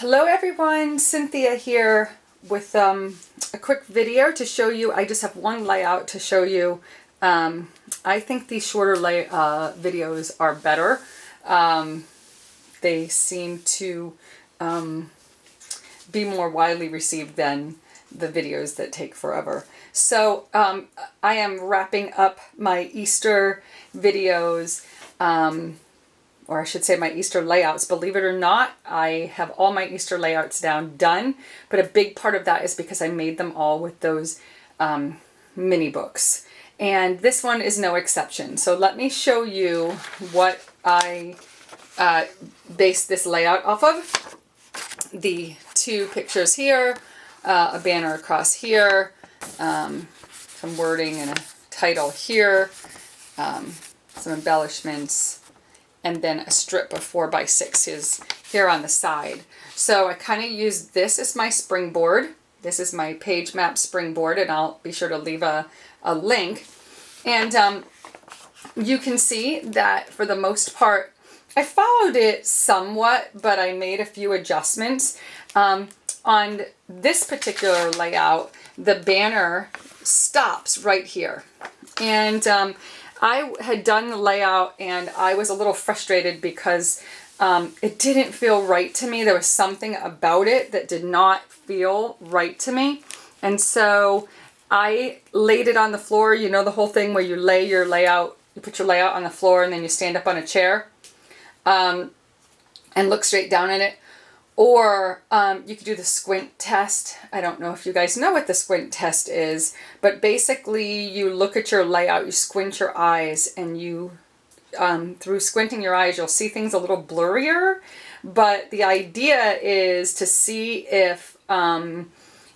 Hello everyone, Cynthia here with a quick video to show you. I just have one layout to show you. I think these shorter videos are better. They seem to be more widely received than the videos that take forever. So I am wrapping up my Easter videos. Or I should say my Easter layouts. Believe it or not, I have all my Easter layouts done, but a big part of that is because I made them all with those mini books. And this one is no exception. So let me show you what I based this layout off of. The two pictures here, a banner across here, some wording and a title here, some embellishments, and then a strip of 4x6s here on the side. So I kind of used this as my springboard. This is my page map springboard, and I'll be sure to leave a link. And you can see that for the most part, I followed it somewhat, but I made a few adjustments. On this particular layout, the banner stops right here. And I had done the layout and I was a little frustrated because it didn't feel right to me. There was something about it that did not feel right to me. And so I laid it on the floor. You know the whole thing where you lay your layout, you put your layout on the floor and then you stand up on a chair and look straight down at it. Or you could do the squint test. I don't know if you guys know what the squint test is, but basically you look at your layout, you squint your eyes, and you, through squinting your eyes, you'll see things a little blurrier. But the idea is to see if the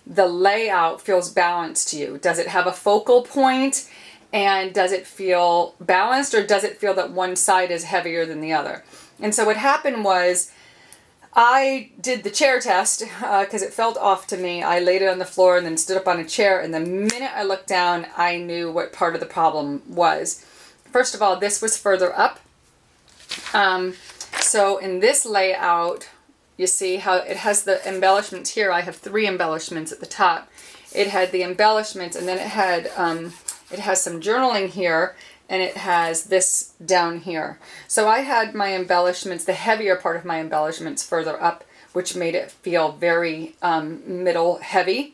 layout feels balanced to you. Does it have a focal point? And does it feel balanced, or does it feel that one side is heavier than the other? And so what happened was, I did the chair test because it felt off to me. I laid it on the floor and then stood up on a chair, and the minute I looked down, I knew what part of the problem was. First of all, this was further up. So in this layout, you see how it has the embellishments here. I have 3 embellishments at the top. It had the embellishments, and then it has some journaling here, and it has this down here. So I had my embellishments, the heavier part of my embellishments further up, which made it feel very middle heavy.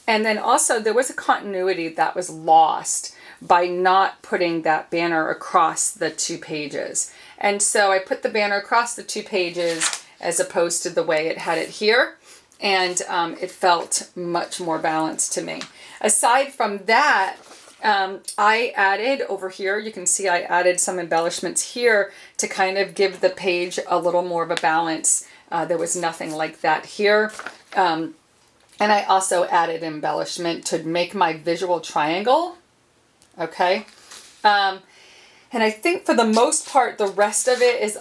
And then also there was a continuity that was lost by not putting that banner across the 2 pages. And so I put the banner across the 2 pages as opposed to the way it had it here. And it felt much more balanced to me. Aside from that, I added over here, you can see I added some embellishments here to kind of give the page a little more of a balance. There was nothing like that here. And I also added embellishment to make my visual triangle. Okay. And I think for the most part, the rest of it is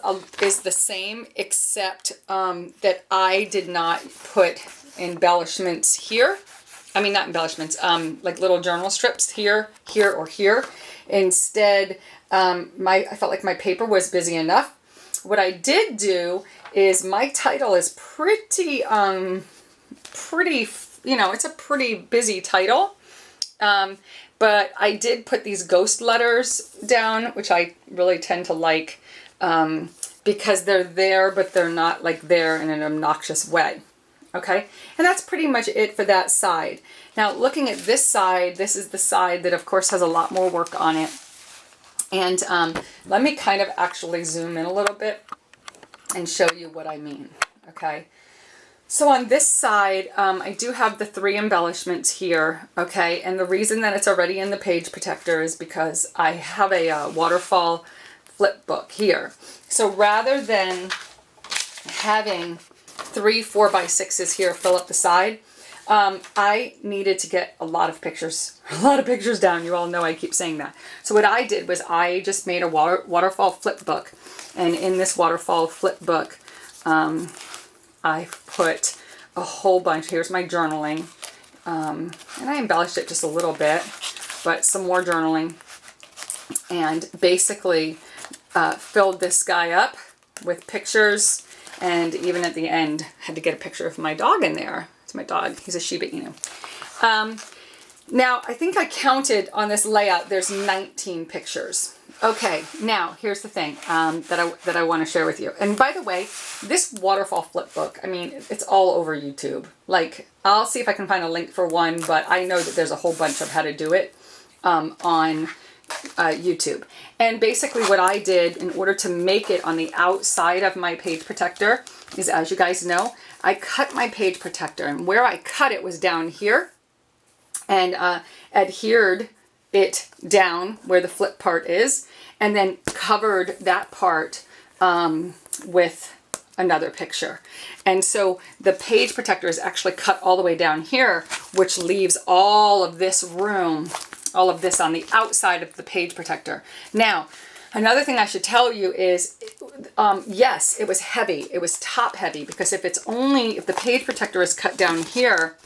the same, except that I did not put embellishments here. I mean, not embellishments, like little journal strips here, or here. Instead, I felt like my paper was busy enough. What I did do is my title is pretty, you know, it's a pretty busy title. But I did put these ghost letters down, which I really tend to like, because they're there, but they're not like there in an obnoxious way. Okay, and that's pretty much it for that side. Now, looking at this side, this is the side that, of course, has a lot more work on it. And let me kind of actually zoom in a little bit and show you what I mean. Okay, so on this side, I do have the 3 embellishments here. Okay, and the reason that it's already in the page protector is because I have a waterfall flip book here. So rather than having 3 4x6s here fill up the side, I needed to get a lot of pictures down. You all know I keep saying that. So what I did was I just made a waterfall flip book, and in this waterfall flip book, I put a whole bunch. Here's my journaling, and I embellished it just a little bit, but some more journaling, and basically filled this guy up with pictures And even at the end, had to get a picture of my dog in there. It's my dog. He's a Shiba Inu. Now, I think I counted on this layout, there's 19 pictures. Okay, now here's the thing that I want to share with you. And by the way, this waterfall flip book, I mean, it's all over YouTube. Like, I'll see if I can find a link for one, but I know that there's a whole bunch of how to do it on YouTube. And basically what I did in order to make it on the outside of my page protector is, as you guys know, I cut my page protector, and where I cut it was down here, and adhered it down where the flip part is, and then covered that part with another picture. And so the page protector is actually cut all the way down here, which leaves all of this room, all of this on the outside of the page protector. Now, another thing I should tell you is, yes, it was heavy. It was top heavy, because if the page protector is cut down here,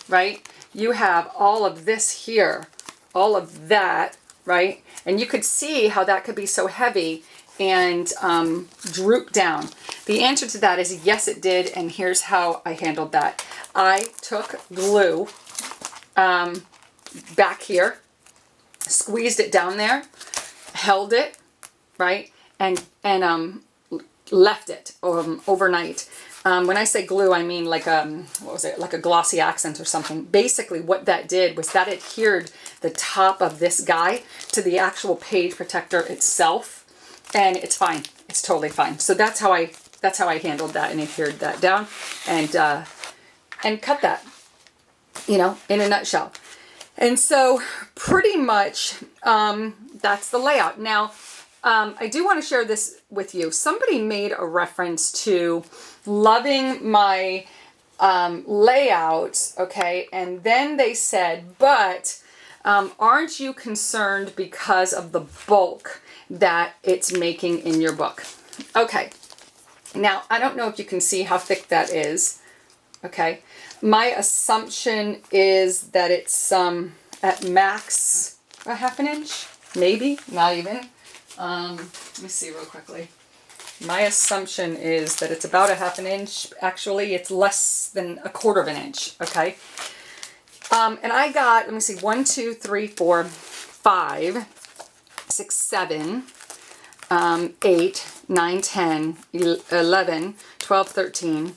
right, you have all of this here, all of that, right? And you could see how that could be so heavy and droop down. The answer to that is yes, it did, and here's how I handled that. I took glue back here, squeezed it down there, held it, right, and left it overnight. When I say glue, I mean like what was it, like a glossy accent or something. Basically what that did was that adhered the top of this guy to the actual page protector itself, and it's fine. It's totally fine. So that's how I handled that and adhered that down and cut that, you know, in a nutshell. And so pretty much that's the layout. Now, I do want to share this with you. Somebody made a reference to loving my layouts, okay? And then they said, but aren't you concerned because of the bulk that it's making in your book? Okay. Now, I don't know if you can see how thick that is, okay? My assumption is that it's at max a ½ inch, maybe, not even. Let me see real quickly. My assumption is that it's about a ½ inch. Actually, it's less than a ¼ inch, okay? And I got, let me see, 1, 2, 3, 4, 5, 6, 7, 8, 9, 10, 11, 12, 13,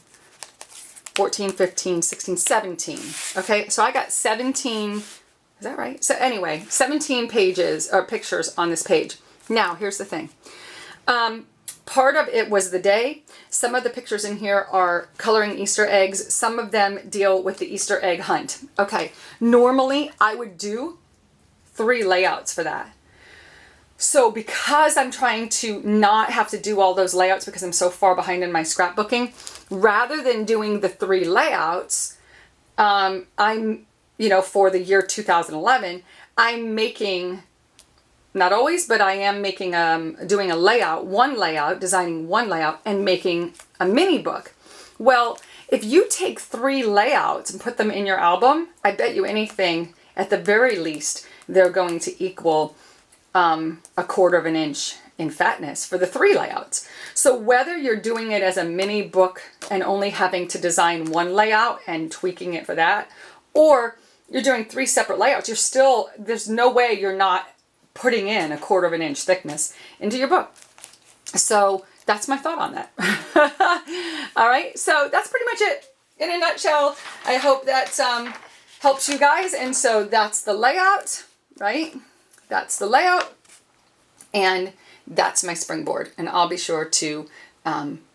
14, 15, 16, 17. Okay, so I got 17, is that right? So anyway, 17 pages or pictures on this page. Now, here's the thing. Part of it was the day. Some of the pictures in here are coloring Easter eggs. Some of them deal with the Easter egg hunt. Okay, normally I would do 3 layouts for that. So because I'm trying to not have to do all those layouts because I'm so far behind in my scrapbooking, rather than doing the 3 layouts, I'm, you know, for the year 2011, I'm making, not always, but I am making, doing a layout, one layout, designing one layout, and making a mini book. Well, if you take 3 layouts and put them in your album, I bet you anything, at the very least, they're going to equal a ¼ inch in fatness for the 3 layouts. So whether you're doing it as a mini book and only having to design one layout and tweaking it for that, or you're doing 3 separate layouts, you're still, there's no way you're not putting in a ¼ inch thickness into your book. So that's my thought on that. All right, so that's pretty much it in a nutshell. I hope that helps you guys. And so that's the layout, right? That's the layout, and that's my springboard, and I'll be sure to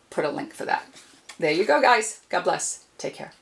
put a link for that. There you go, guys. God bless. Take care.